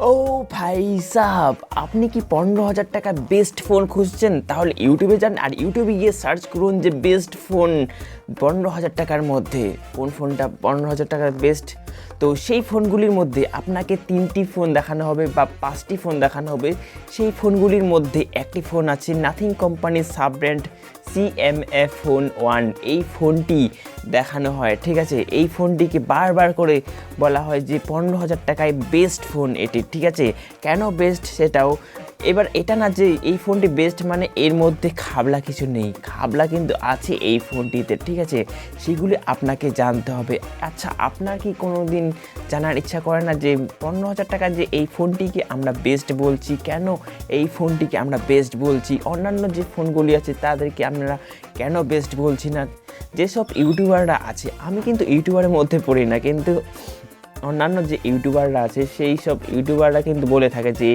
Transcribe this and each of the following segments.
ও ভাই সাব, আপনি কি 15,000 টাকা বেস্ট ফোন খুঁজছেন? তাহলে ইউটিউবে যান আর ইউটিউবে গিয়ে সার্চ করুন যে বেস্ট ফোন 15,000 টাকার মধ্যে কোন ফোনটা 15,000 টাকার বেস্ট। তো সেই ফোনগুলির মধ্যে আপনাকে 3টি ফোন দেখানো হবে বা 5টি ফোন দেখানো হবে। সেই ফোনগুলির মধ্যে একটি ফোন আছে নাথিং কোম্পানির সাব ব্র্যান্ড CMF ফোন 1। এই ফোনটি দেখানো হয়, ঠিক আছে। এই ফোনটিকে বারবার করে বলা হয় যে 15,000 টাকায় বেস্ট ফোন এটি, ঠিক আছে। কেন বেস্ট সেটাও এবার এটা না যে এই ফোনটি বেস্ট মানে এর মধ্যে খাবলা কিছু নেই, খাবলা কিন্তু আছে এই ফোনটিতে, ঠিক আছে। সেগুলি আপনাকে জানতে হবে। আচ্ছা, আপনার কি কোনো দিন জানার ইচ্ছা করে না যে 15,000 টাকার যে এই ফোনটিকে আমরা বেস্ট বলছি, কেন এই ফোনটিকে আমরা বেস্ট বলছি, অন্যান্য যে ফোনগুলি আছে তাদেরকে আমরা কেন বেস্ট বলছি না? যেসব ইউটিউবাররা আছে, আমি কিন্তু ইউটিউবারের মধ্যে পড়ি না, কিন্তু অন্যান্য যে ইউটিউবাররা আছে সেই সব ইউটিউবাররা কিন্তু বলে থাকে যে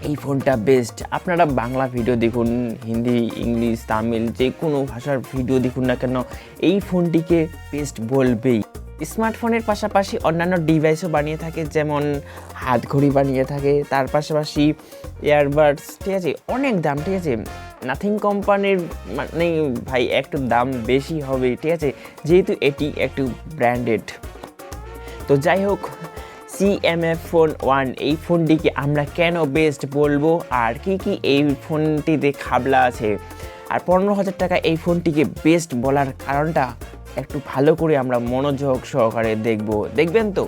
এই ফোনটা বেস্ট। আপনারা বাংলা ভিডিও দেখুন, হিন্দি, ইংলিশ, তামিল, যে কোনো ভাষার ভিডিও দেখুন না কেন, এই ফোনটিকে বেস্ট বলবেই। স্মার্টফোনের পাশাপাশি অন্যান্য ডিভাইসও বানিয়ে থাকে, যেমন হাত ঘড়ি বানিয়ে থাকে, তার পাশাপাশি ইয়ারবাডস, ঠিক আছে। অনেক দাম, ঠিক আছে। নাথিং কোম্পানির মানে ভাই একটু দাম বেশি হবে, ঠিক আছে, যেহেতু এটি একটু ব্র্যান্ডেড। তো যাই হোক, CMF ফোন 1 এই ফোনটিকে আমরা কেন বেস্ট বলবো আর কি কি এই ফোনটিতে খাবলা আছে, আর 15,000 টাকা এই ফোনটিকে বেস্ট বলার কারণটা একটু ভালো করে আমরা মনোযোগ সহকারে দেখবেন তো।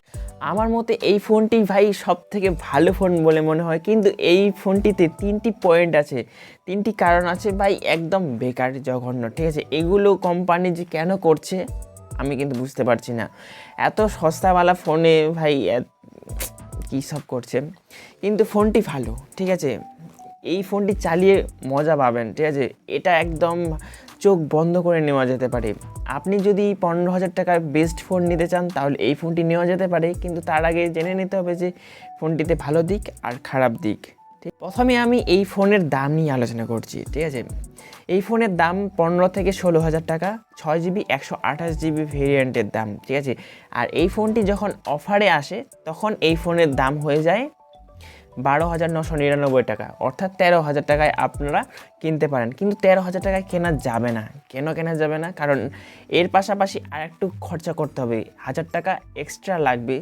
আমার মতে এই ফোনটি ভাই সব থেকে ভালো ফোন বলে মনে হয়, কিন্তু এই ফোনটিতে 3টি পয়েন্ট আছে, 3টি কারণ আছে ভাই, একদম বেকার, জঘন্য, ঠিক আছে। এগুলো কোম্পানি যে কেন করছে আমি কিন্তু বুঝতে পারছি না। এত সস্তাওয়ালা ফোনে ভাই কী সব করছে, কিন্তু ফোনটি ভালো, ঠিক আছে। এই ফোনটি চালিয়ে মজা পাবেন, ঠিক আছে। এটা একদম চোখ বন্ধ করে নেওয়া যেতে পারে। আপনি যদি 15,000 টাকার বেস্ট ফোন নিতে চান তাহলে এই ফোনটি নেওয়া যেতে পারে, কিন্তু তার আগে জেনে নিতে হবে যে ফোনটিতে ভালো দিক আর খারাপ দিক। ঠিক, প্রথমে আমি এই ফোনের দাম নিয়ে আলোচনা করছি, ঠিক আছে। এই ফোনের দাম 15 থেকে 16,000 টাকা, 6GB 128GB ভেরিয়েন্টের দাম, ঠিক আছে। আর এই ফোনটি যখন অফারে আসে তখন এই ফোনের দাম হয়ে যায় 12,999 টাকা, অর্থাৎ 13,000 টাকায় আপনারা কিনতে পারেন। কিন্তু 13,000 টাকায় কেনা যাবে না। কেন কেনা যাবে না? কারণ এর পাশাপাশি আর একটু খরচা করতে হবে, 1,000 টাকা এক্সট্রা লাগবে,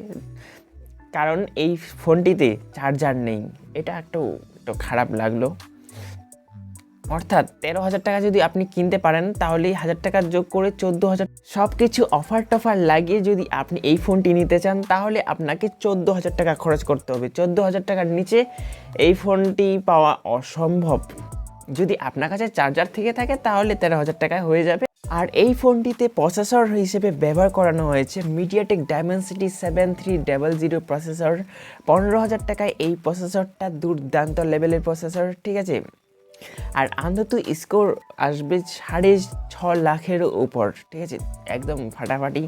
কারণ এই ফোনটিতে চার্জার নেই। এটা একটু খারাপ লাগলো। অর্থাৎ 13,000 টাকা যদি আপনি কিনতে পারেন তাহলে 1,000 টাকা যোগ করে 14,000, সব কিছু অফার টফার লাগিয়ে যদি আপনি এই ফোনটি নিতে চান তাহলে আপনাকে 14,000 টাকা খরচ করতে হবে। 14,000 টাকার নিচে এই ফোনটি পাওয়া অসম্ভব। যদি আপনার কাছে চার্জার থেকে থাকে তাহলে 13,000 টাকায় হয়ে যাবে। আর এই ফোনটিতে প্রসেসর হিসেবে ব্যবহার করানো হয়েছে মিডিয়াটেক ডায়মেনসিটি 7300 প্রসেসর। 15,000 টাকায় এই প্রসেসরটা দুর্দান্ত লেভেলের প্রসেসর, ঠিক আছে। আর অন্তত স্কোর আসবে 6.5 লাখেরও উপর, ঠিক আছে, একদম ফাটাফাটি।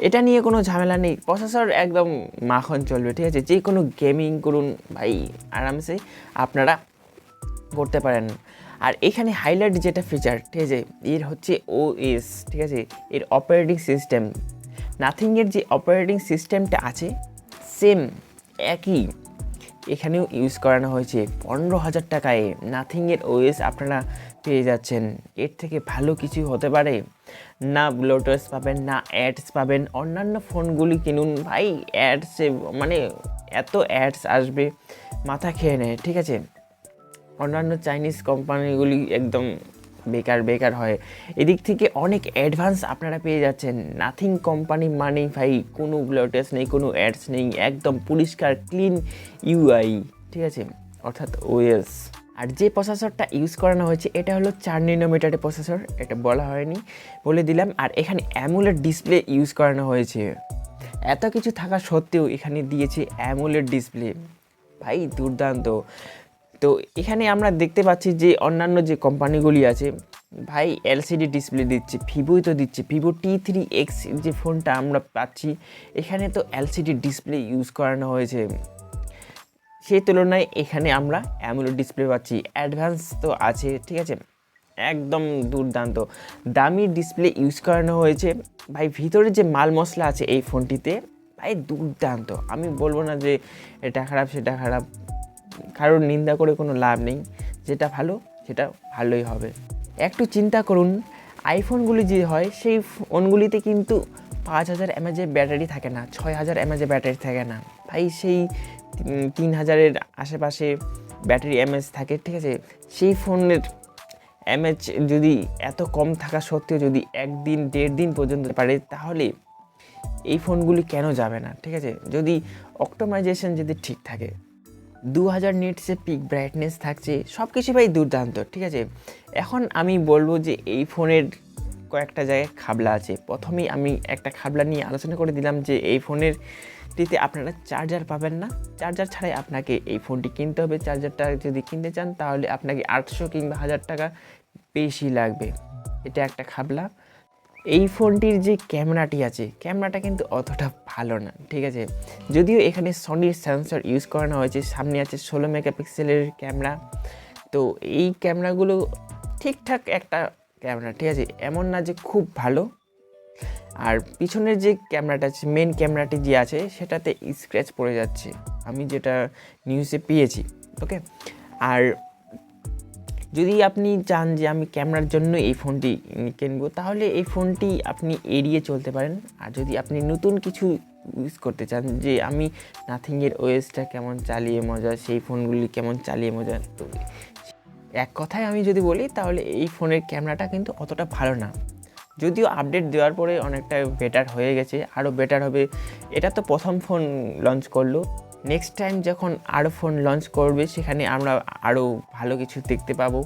এটা নিয়ে কোনো ঝামেলা নেই, প্রসেসর একদম মাখন চলবে, ঠিক আছে। যে কোনো গেমিং করুন ভাই, আরামসে আপনারা করতে পারেন। আর এখানে হাইলাইট যেটা ফিচার, ঠিক আছে, এর হচ্ছে OS, ঠিক আছে, এর অপারেটিং সিস্টেম। নাথিংয়ের যে অপারেটিং সিস্টেমটা আছে সেম একই এখানেও ইউজ করানো হয়েছে। 15,000 টাকায় নাথিংয়ের OS আপনারা পেয়ে যাচ্ছেন। এর থেকে ভালো কিছু হতে পারে না? ব্লুটুথ পাবেন না, অ্যাডস পাবেন। অন্যান্য ফোনগুলি কিনুন ভাই, অ্যাডসে মানে এত অ্যাডস আসবে মাথা খেয়ে নেয়, ঠিক আছে। অন্যান্য চাইনিজ কোম্পানিগুলি একদম বেকার হয়। এদিক থেকে অনেক অ্যাডভান্স আপনারা পেয়ে যাচ্ছেন। নাথিং কোম্পানি মানে ভাই কোনো ব্লুটুথ নেই, কোনো অ্যাডস নেই, একদম পরিষ্কার ক্লিন UI, ঠিক আছে, অর্থাৎ OS। আর যে প্রসেসরটা ইউজ করানো হয়েছে এটা হলো 4 ন্যানোমিটারের প্রসেসর, এটা বলা হয়নি, বলে দিলাম। আর এখানে অ্যামোলেড ডিসপ্লে ইউজ করানো হয়েছে। এত কিছু থাকা সত্ত্বেও এখানে দিয়েছে অ্যামোলেড ডিসপ্লে, ভাই দুর্দান্ত। তো এখানে আমরা দেখতে পাচ্ছি যে অন্যান্য যে কোম্পানিগুলি আছে ভাই LCD ডিসপ্লে দিচ্ছে, ভিভোই তো দিচ্ছে, ভিভো T3X যে ফোনটা আমরা পাচ্ছি এখানে তো LCD ডিসপ্লে ইউজ করানো হয়েছে। সেই তুলনায় এখানে আমরা অ্যামোলেড ডিসপ্লে পাচ্ছি, অ্যাডভান্স তো আছে, ঠিক আছে, একদম দুর্দান্ত দামি ডিসপ্লে ইউজ করানো হয়েছে। ভাই ভিতরে যে মাল মশলা আছে এই ফোনটিতে ভাই দুর্দান্ত। আমি বলবো না যে এটা খারাপ সেটা খারাপ, কারোর নিন্দা করে কোনো লাভ নেই, যেটা ভালো সেটা ভালোই হবে। একটু চিন্তা করুন, আইফোনগুলি যে হয় সেই ফোনগুলিতে কিন্তু 5000 mAh ব্যাটারি থাকে না, 6000 mAh ব্যাটারি থাকে না ভাই, সেই 3000-এর আশেপাশে ব্যাটারি এমএচ থাকে, ঠিক আছে। সেই ফোনের এমএচ যদি এত কম থাকা সত্ত্বেও যদি 1 দিন 1.5 দিন পর্যন্ত পারে, তাহলে এই ফোনগুলি কেন যাবে না, ঠিক আছে। যদি অপটিমাইজেশন যদি ঠিক থাকে, 2000 নিটসে পিক ব্রাইটনেস থাকছে, সব কিছু ভাই দুর্দান্ত, ঠিক আছে। এখন আমি বলবো যে এই ফোনের কয়েকটা জায়গায় খাবলা আছে। প্রথমেই আমি একটা খাবলা নিয়ে আলোচনা করে দিলাম যে এই ফোনেরটিতে আপনারা চার্জার পাবেন না, চার্জার ছাড়াই আপনাকে এই ফোনটি কিনতে হবে। চার্জারটা যদি কিনতে চান তাহলে আপনাকে 800 কিংবা 1000 টাকা বেশি লাগবে, এটা একটা খাবলা। এই ফোনটির যে ক্যামেরাটি আছে, ক্যামেরাটা কিন্তু অতটা ভালো না, ঠিক আছে। যদিও এখানে সনির সেন্সর ইউজ করানো হয়েছে, সামনে আছে 16 মেগাপিক্সেলের ক্যামেরা, তো এই ক্যামেরাগুলো ঠিকঠাক একটা ক্যামেরা, ঠিক আছে, এমন না যে খুব ভালো। আর পিছনের যে ক্যামেরাটা আছে, মেন ক্যামেরাটি যে আছে, সেটাতে স্ক্র্যাচ পড়ে যাচ্ছে, আমি যেটা নিউজে পেয়েছি, ওকে। আর যদি আপনি চান যে আমি ক্যামেরার জন্য এই ফোনটি কিনবো, তাহলে এই ফোনটি আপনি এড়িয়ে চলতে পারেন। আর যদি আপনি নতুন কিছু ইউজ করতে চান, যে আমি নাথিংয়ের ওএসটা কেমন চালিয়ে মজা, সেই ফোনগুলি কেমন চালিয়ে মজা, তো এক কথায় আমি যদি বলি তাহলে এই ফোনের ক্যামেরাটা কিন্তু অতটা ভালো না। যদিও আপডেট দেওয়ার পরে অনেকটা বেটার হয়ে গেছে, আরও বেটার হবে। এটা তো প্রথম ফোন লঞ্চ করলো, নেক্সট টাইম যখন আরও ফোন লঞ্চ করবে সেখানে আমরা আরও ভালো কিছু দেখতে পাবো,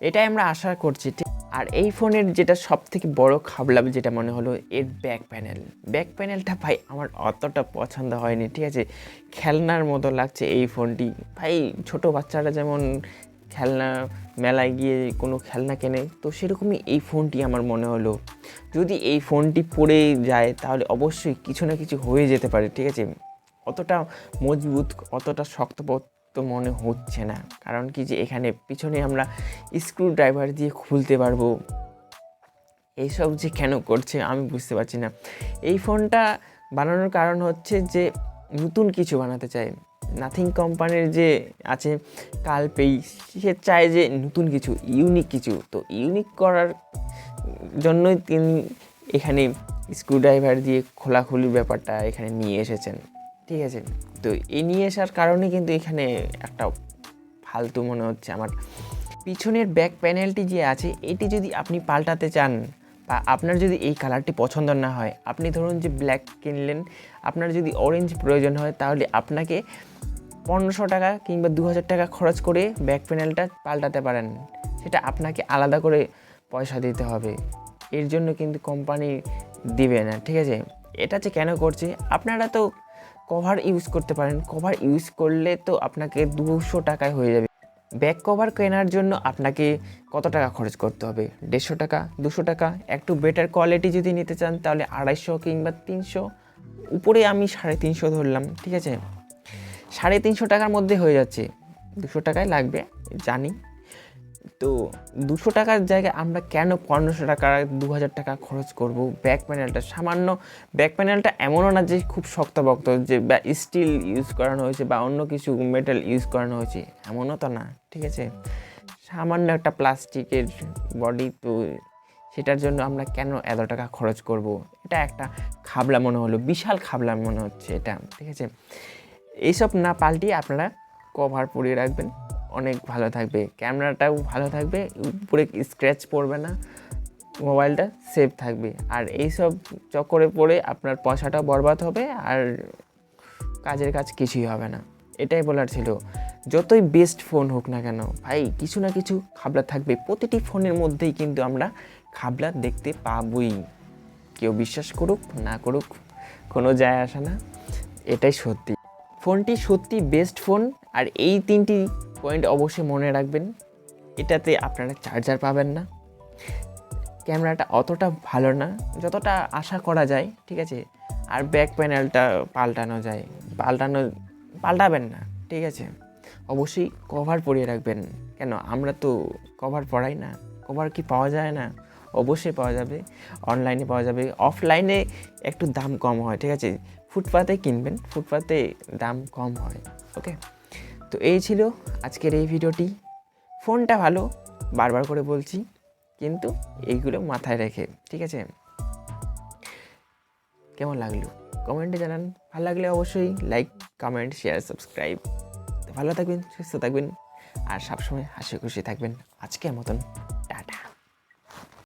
এটাই আমরা আশা করছি। আর এই ফোনের যেটা সবথেকে বড় খাবলা যেটা মনে হলো, এর ব্যাক প্যানেলটা ভাই আমার অতটা পছন্দ হয়নি, ঠিক আছে। খেলনার মতো লাগছে এই ফোনটি ভাই, ছোট বাচ্চারা যেমন খেলনা মেলায় গিয়ে কোনো খেলনা কেনে, তো সেরকমই এই ফোনটি আমার মনে হলো। যদি এই ফোনটি পড়ে যায় তাহলে অবশ্যই কিছু না কিছু হয়ে যেতে পারে, ঠিক আছে। অতটা মজবুত, অতটা শক্তপোক্ত মনে হচ্ছে না, কারণ কি যে এখানে পিছনে আমরা স্ক্রু ড্রাইভার দিয়ে খুলতে পারবো। এইসব যে কেন করছে আমি বুঝতে পারছি না। এই ফোনটা বানানোর কারণ হচ্ছে যে নতুন কিছু বানাতে চায়। নাথিং কোম্পানির যে আছে কালপেই, সে চায় যে নতুন কিছু, ইউনিক কিছু। তো ইউনিক করার জন্যই তিনি এখানে স্ক্রুড্রাইভার দিয়ে খোলাখুলির ব্যাপারটা এখানে নিয়ে এসেছেন, ঠিক আছে। তো এই নিয়ে আসার কারণে কিন্তু এখানে একটা ফালতু মনে হচ্ছে আমার। পিছনের ব্যাক প্যানেলটি যে আছে, এটি যদি আপনি পাল্টাতে চান বা আপনার যদি এই কালারটি পছন্দ না হয়, আপনি ধরুন যে ব্ল্যাক কিনলেন, আপনার যদি অরেঞ্জ প্রয়োজন হয়, তাহলে আপনাকে 1500 টাকা কিংবা 2000 টাকা খরচ করে ব্যাক প্যানেলটা পাল্টাতে পারেন। সেটা আপনাকে আলাদা করে পয়সা দিতে হবে, এর জন্য কিন্তু কোম্পানি দিবে না, ঠিক আছে। এটা যে কেন করছে, আপনারা তো কভার ইউজ করতে পারেন, কভার ইউজ করলে তো আপনাকে 200 টাকায় হয়ে যাবে। ব্যাক কভার কেনার জন্য আপনাকে কত টাকা খরচ করতে হবে? 150 টাকা, 200 টাকা। একটু বেটার কোয়ালিটি যদি নিতে চান তাহলে 250 কিংবা 300, উপরে আমি 350 ধরলাম, ঠিক আছে। 350 টাকার মধ্যে হয়ে যাচ্ছে, 200 টাকায় লাগবে জানি। তো 200 টাকার জায়গায় আমরা কেন 1500 টাকা 2000 টাকা খরচ করব ব্যাক প্যানেলটা? সামান্য ব্যাক প্যানেলটা এমনও না যে খুব শক্তপোক্ত, যে স্টিল ইউজ করানো হয়েছে বা অন্য কিছু মেটাল ইউজ করানো হয়েছে, এমনও তো না, ঠিক আছে। সামান্য একটা প্লাস্টিকের বডি, তো সেটার জন্য আমরা কেন এত টাকা খরচ করব? এটা একটা খাবলা মনে হলো, বিশাল খাবলা মনে হচ্ছে এটা, ঠিক আছে। এইসব না পাল্টিয়ে আপনারা কভার পরিয়ে রাখবেন, অনেক ভালো থাকবে, ক্যামেরাটাও ভালো থাকবে, উপরে স্ক্র্যাচ পড়বে না, মোবাইলটা সেফ থাকবে। আর এইসব চক্করে পড়ে আপনার পয়সাটাও বরবাদ হবে আর কাজের কাজ কিছুই হবে না, এটাই বলার ছিল। যতই বেস্ট ফোন হোক না কেন ভাই, কিছু না কিছু খাবলা থাকবে, প্রতিটি ফোনের মধ্যেই কিন্তু আমরা খাবলা দেখতে পাবই। কেউ বিশ্বাস করুক না করুক কোনো যায় আসে না, এটাই সত্যি। ফোনটি সত্যি বেস্ট ফোন। আর এই 3টি পয়েন্ট অবশ্যই মনে রাখবেন। এটাতে আপনারা চার্জার পাবেন না, ক্যামেরাটা অতটা ভালো না যতটা আশা করা যায়, ঠিক আছে। আর ব্যাক প্যানেলটা পাল্টাবেন না, ঠিক আছে। অবশ্যই কভার পরিয়ে রাখবেন। কেন, আমরা তো কভার পরাই না, কভার কি পাওয়া যায় না? অবশ্যই পাওয়া যাবে, অনলাইনে পাওয়া যাবে, অফলাইনে একটু দাম কম হয়, ঠিক আছে। ফুটপাতে কিনবেন, ফুটপাতে দাম কম হয়। ওকে, তো এই ছিল আজকের এই ভিডিওটি। ফোনটা ভালো, বারবার করে বলছি, কিন্তু এইগুলো মাথায় রেখে, ঠিক আছে? কেমন লাগলো কমেন্টে জানান। ভালো লাগলে অবশ্যই লাইক, কমেন্ট, শেয়ার, সাবস্ক্রাইব। ভালো থাকবেন, সুস্থ থাকবেন, আর সবসময় হাসি খুশি থাকবেন। আজকের মতন